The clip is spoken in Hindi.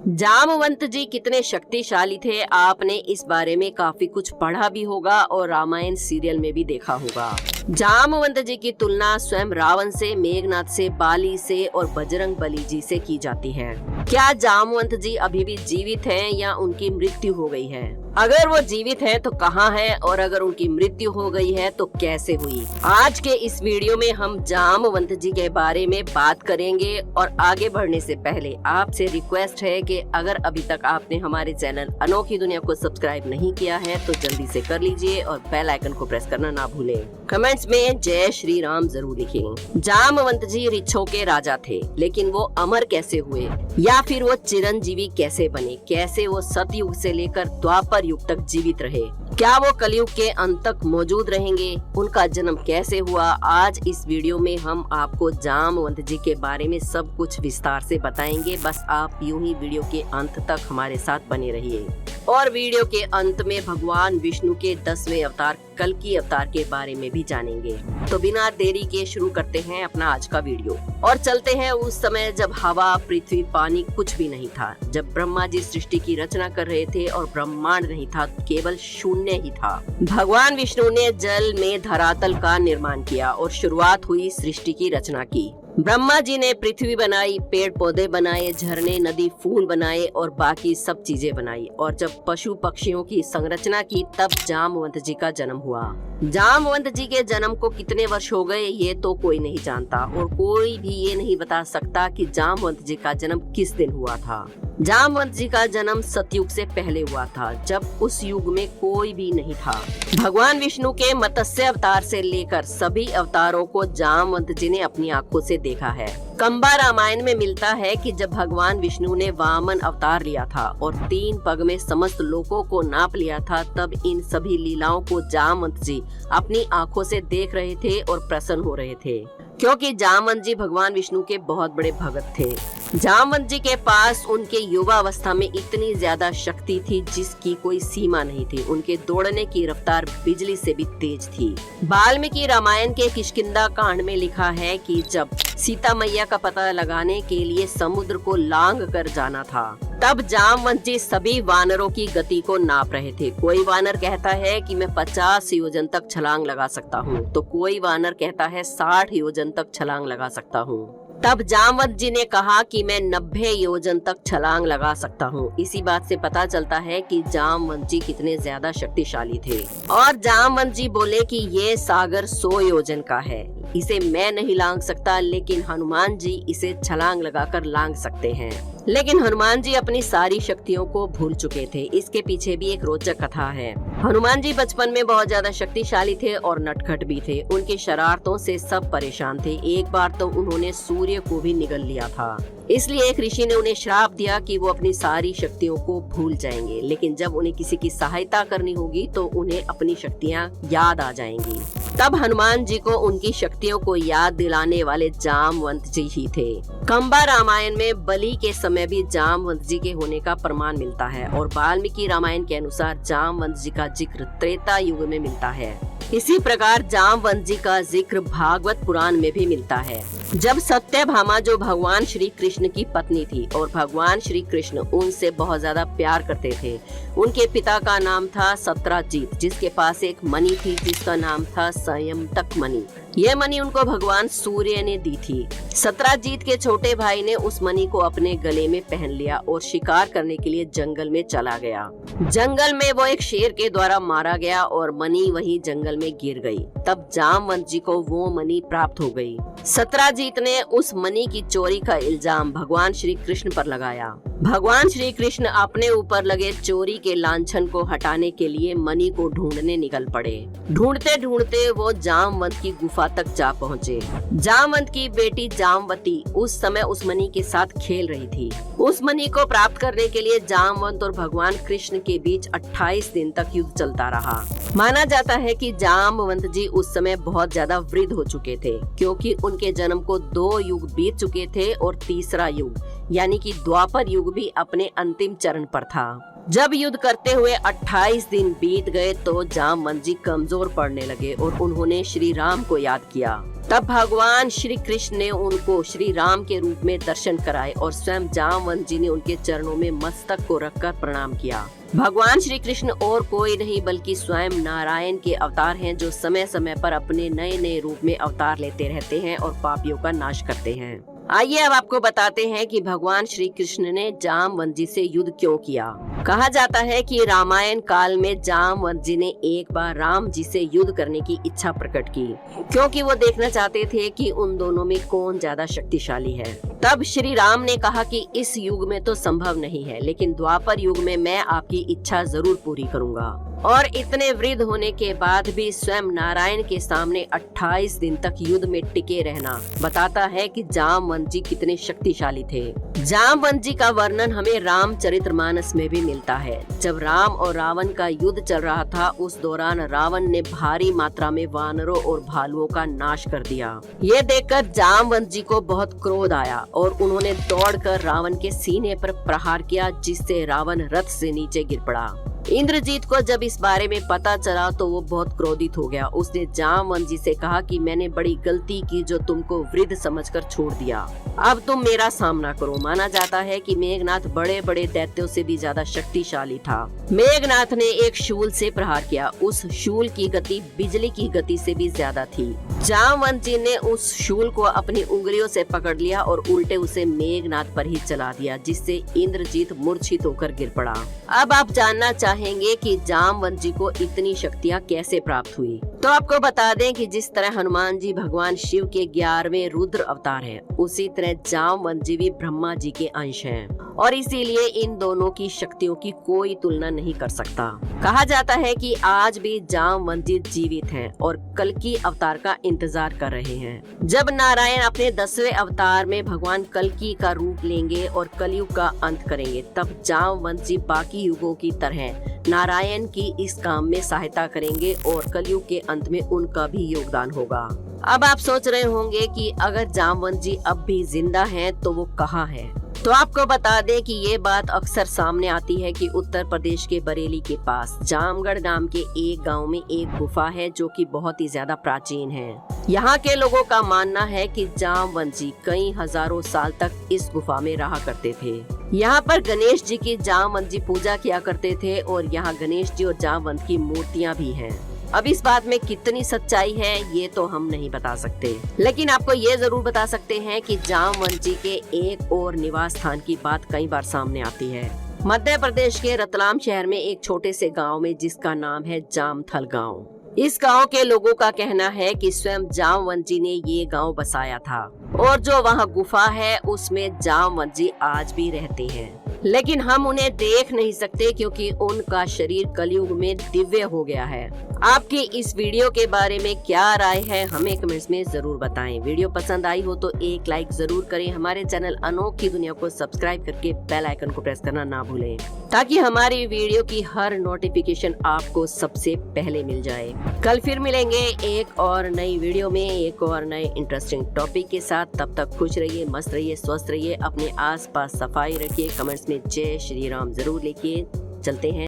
जामवंत जी कितने शक्तिशाली थे, आपने इस बारे में काफी कुछ पढ़ा भी होगा और रामायण सीरियल में भी देखा होगा। जामवंत जी की तुलना स्वयं रावण से, मेघनाथ से, बाली से और बजरंग बली जी से की जाती है। क्या जामवंत जी अभी भी जीवित हैं या उनकी मृत्यु हो गई है? अगर वो जीवित हैं तो कहाँ हैं और अगर उनकी मृत्यु हो गई है तो कैसे हुई? आज के इस वीडियो में हम जामवंत जी के बारे में बात करेंगे। और आगे बढ़ने से पहले आपसे रिक्वेस्ट है कि अगर अभी तक आपने हमारे चैनल अनोखी दुनिया को सब्सक्राइब नहीं किया है तो जल्दी से कर लीजिए और बेल आइकन को प्रेस करना ना भूलें। कमेंट्स में जय श्री राम जरूर लिखें। जामवंत जी ऋक्षों के राजा थे, लेकिन वो अमर कैसे हुए या फिर वो चिरंजीवी कैसे बने? कैसे वो सतयुग से लेकर द्वापर युग तक जीवित रहे? क्या वो कलयुग के अंत तक मौजूद रहेंगे? उनका जन्म कैसे हुआ? आज इस वीडियो में हम आपको जामवंत जी के बारे में सब कुछ विस्तार से बताएंगे। बस आप यूं ही वीडियो के अंत तक हमारे साथ बने रहिए। और वीडियो के अंत में भगवान विष्णु के 10वें अवतार कल्कि अवतार के बारे में भी जानेंगे। तो बिना देरी के शुरू करते हैं अपना आज का वीडियो और चलते हैं उस समय जब हवा, पृथ्वी, पानी कुछ भी नहीं था, जब ब्रह्मा जी सृष्टि की रचना कर रहे थे और ब्रह्मांड नहीं था, केवल शून्य ही था। भगवान विष्णु ने जल में धरातल का निर्माण किया और शुरुआत हुई सृष्टि की रचना की। ब्रह्मा जी ने पृथ्वी बनाई, पेड़ पौधे बनाए, झरने, नदी, फूल बनाए और बाकी सब चीजें बनाई। और जब पशु पक्षियों की संरचना की तब जामवंत जी का जन्म हुआ। जामवंत जी के जन्म को कितने वर्ष हो गए ये तो कोई नहीं जानता और कोई भी ये नहीं बता सकता कि जामवंत जी का जन्म किस दिन हुआ था। जामवंत जी का जन्म सतयुग से पहले हुआ था, जब उस युग में कोई भी नहीं था। भगवान विष्णु के मत्स्य अवतार से लेकर सभी अवतारों को जामवंत जी ने अपनी आंखों से देखा है। कंबा रामायण में मिलता है कि जब भगवान विष्णु ने वामन अवतार लिया था और 3 पग में समस्त लोकों को नाप लिया था, तब इन सभी लीलाओं को जामवंत जी अपनी आंखों से देख रहे थे और प्रसन्न हो रहे थे, क्योंकि जामवंत जी भगवान विष्णु के बहुत बड़े भक्त थे। जामवंत जी के पास उनके युवा अवस्था में इतनी ज्यादा शक्ति थी जिसकी कोई सीमा नहीं थी। उनके दौड़ने की रफ्तार बिजली से भी तेज थी। वाल्मीकि रामायण के किष्किंधा कांड में लिखा है कि जब सीता मैया का पता लगाने के लिए समुद्र को लांग कर जाना था, तब जामवंत जी सभी वानरों की गति को नाप रहे थे। कोई वानर कहता है कि मैं 50 योजन तक छलांग लगा सकता हूँ, तो कोई वानर कहता है 60 योजन तक छलांग लगा सकता हूँ। तब जामवंत जी ने कहा कि मैं 90 योजन तक छलांग लगा सकता हूँ। इसी बात से पता चलता है कि जामवंत जी कितने ज्यादा शक्तिशाली थे। और जामवंत जी बोले कि ये सागर 100 योजन का है, इसे मैं नहीं लांग सकता, लेकिन हनुमान जी इसे छलांग लगाकर लांग सकते हैं। लेकिन हनुमान जी अपनी सारी शक्तियों को भूल चुके थे। इसके पीछे भी एक रोचक कथा है। हनुमान जी बचपन में बहुत ज्यादा शक्तिशाली थे और नटखट भी थे। उनकी शरारतों से सब परेशान थे। एक बार तो उन्होंने सूर्य को भी निगल लिया था। इसलिए एक ऋषि ने उन्हें श्राप दिया कि वो अपनी सारी शक्तियों को भूल जाएंगे, लेकिन जब उन्हें किसी की सहायता करनी होगी तो उन्हें अपनी शक्तियाँ याद आ जाएंगी। तब हनुमान जी को उनकी शक्तियों को याद दिलाने वाले जामवंत जी ही थे। कंबा रामायण में बलि के समय भी जामवंत जी के होने का प्रमाण मिलता है और वाल्मीकि रामायण के अनुसार जामवंत जी का जिक्र त्रेता युग में मिलता है। इसी प्रकार जामवंत जी का जिक्र भागवत पुराण में भी मिलता है। जब सत्यभामा, जो भगवान श्री कृष्ण की पत्नी थी और भगवान श्री कृष्ण उनसे बहुत ज्यादा प्यार करते थे, उनके पिता का नाम था सत्राजीत, जिसके पास एक मणि थी जिसका नाम था संयमतक मणि। यह मणि उनको भगवान सूर्य ने दी थी। सत्राजीत के छोटे भाई ने उस मणि को अपने गले में पहन लिया और शिकार करने के लिए जंगल में चला गया। जंगल में वो एक शेर के द्वारा मारा गया और मणि वही जंगल में गिर गई। तब जामवंत जी को वो मणि प्राप्त हो गई। सत्राजीत ने उस मणि की चोरी का इल्जाम भगवान श्री कृष्ण पर लगाया। भगवान श्री कृष्ण अपने ऊपर लगे चोरी के लांछन को हटाने के लिए मणि को ढूंढने निकल पड़े। ढूंढते ढूंढते वो जामवंत की गुफा तक जा पहुँचे। जामवंत की बेटी जामवती उस समय उस मणि के साथ खेल रही थी। उस मणि को प्राप्त करने के लिए जामवंत और भगवान कृष्ण के बीच 28 दिन तक युद्ध चलता रहा। माना जाता है कि जामवंत जी उस समय बहुत ज्यादा वृद्ध हो चुके थे, क्योंकि उनके जन्म को 2 युग बीत चुके थे और तीसरा युग यानी कि द्वापर युग भी अपने अंतिम चरण पर था। जब युद्ध करते हुए 28 दिन बीत गए तो जामवंत जी कमजोर पड़ने लगे और उन्होंने श्री राम को याद किया। तब भगवान श्री कृष्ण ने उनको श्री राम के रूप में दर्शन कराए और स्वयं जामवंत जी ने उनके चरणों में मस्तक को रखकर प्रणाम किया। भगवान श्री कृष्ण और कोई नहीं बल्कि स्वयं नारायण के अवतार हैं, जो समय समय पर अपने नए नए रूप में अवतार लेते रहते हैं और पापियों का नाश करते हैं। आइए अब आपको बताते हैं कि भगवान श्री कृष्ण ने जामवंत जी से युद्ध क्यों किया। कहा जाता है कि रामायण काल में जामवंत जी ने एक बार राम जी से युद्ध करने की इच्छा प्रकट की, क्योंकि वो देखना चाहते थे कि उन दोनों में कौन ज्यादा शक्तिशाली है। तब श्री राम ने कहा कि इस युग में तो संभव नहीं है, लेकिन द्वापर युग में मैं आपकी इच्छा जरूर पूरी करूंगा। और इतने वृद्ध होने के बाद भी स्वयं नारायण के सामने 28 दिन तक युद्ध में टिके रहना बताता है कि जामवंत जी कितने शक्तिशाली थे। जामवंत जी का वर्णन हमें रामचरितमानस में भी मिलता है। जब राम और रावण का युद्ध चल रहा था, उस दौरान रावण ने भारी मात्रा में वानरों और भालुओं का नाश कर दिया। ये देखकर जामवंत जी को बहुत क्रोध आया और उन्होंने दौड़कर रावण के सीने पर प्रहार किया, जिससे रावण रथ से नीचे गिर पड़ा। इंद्रजीत को जब इस बारे में पता चला तो वो बहुत क्रोधित हो गया। उसने जामवंत जी से कहा कि मैंने बड़ी गलती की जो तुमको वृद्ध समझकर छोड़ दिया। अब तुम मेरा सामना करो। माना जाता है कि मेघनाथ बड़े बड़े दैत्यों से भी ज्यादा शक्तिशाली था। मेघनाथ ने एक शूल से प्रहार किया। उस शूल की गति बिजली की गति से भी ज्यादा थी। जामवंत जी ने उस शूल को अपनी उंगलियों से पकड़ लिया और उल्टे उसे मेघनाथ पर ही चला दिया, जिससे इंद्रजीत मूर्छित होकर गिर पड़ा। अब आप जानना चाहेंगे कि जामवंत जी को इतनी शक्तियाँ कैसे प्राप्त हुई। तो आपको बता दें कि जिस तरह हनुमान जी भगवान शिव के 11वें रुद्र अवतार हैं, उसी तरह जामवंत जी भी ब्रह्मा जी के अंश हैं और इसीलिए इन दोनों की शक्तियों की कोई तुलना नहीं कर सकता। कहा जाता है कि आज भी जामवंत जी जीवित हैं और कल्कि अवतार का इंतजार कर रहे हैं। जब नारायण अपने 10वें अवतार में भगवान कल्कि का रूप लेंगे और कलयुग का अंत करेंगे, तब जामवंत जी बाकी युगों की तरह नारायण की इस काम में सहायता करेंगे और कलयुग के अंत में उनका भी योगदान होगा। अब आप सोच रहे होंगे कि अगर जामवंत जी अब भी जिंदा हैं तो वो कहाँ हैं? तो आपको बता दें कि ये बात अक्सर सामने आती है कि उत्तर प्रदेश के बरेली के पास जामगढ़ नाम के एक गांव में एक गुफा है, जो कि बहुत ही ज्यादा प्राचीन है। यहाँ के लोगों का मानना है कि जामवंत जी कई हजारों साल तक इस गुफा में रहा करते थे। यहाँ पर गणेश जी की जामवंत जी पूजा किया करते थे और यहाँ गणेश जी और जामवंत की मूर्तियाँ भी हैं। अब इस बात में कितनी सच्चाई है ये तो हम नहीं बता सकते, लेकिन आपको ये जरूर बता सकते हैं कि जामवंत जी के एक और निवास स्थान की बात कई बार सामने आती है। मध्य प्रदेश के रतलाम शहर में एक छोटे से गांव में, जिसका नाम है जामथल गांव। इस गांव के लोगों का कहना है कि स्वयं जामवंत जी ने ये गांव बसाया था और जो वहां गुफा है उसमें जामवंत जी आज भी रहते हैं, लेकिन हम उन्हें देख नहीं सकते क्योंकि उनका शरीर कलयुग में दिव्य हो गया है। आपकी इस वीडियो के बारे में क्या राय है हमें कमेंट्स में जरूर बताएं। वीडियो पसंद आई हो तो एक लाइक जरूर करें। हमारे चैनल अनोखी दुनिया को सब्सक्राइब करके बेल आइकन को प्रेस करना ना भूलें, ताकि हमारी वीडियो की हर नोटिफिकेशन आपको सबसे पहले मिल जाए। कल फिर मिलेंगे एक और नई वीडियो में एक और नए इंटरेस्टिंग टॉपिक के साथ। तब तक खुश रहिए, मस्त रहिए, स्वस्थ रहिए, अपने आसपास सफाई रखिए। कमेंट्स में जय श्री राम जरूर लिखिए। चलते हैं।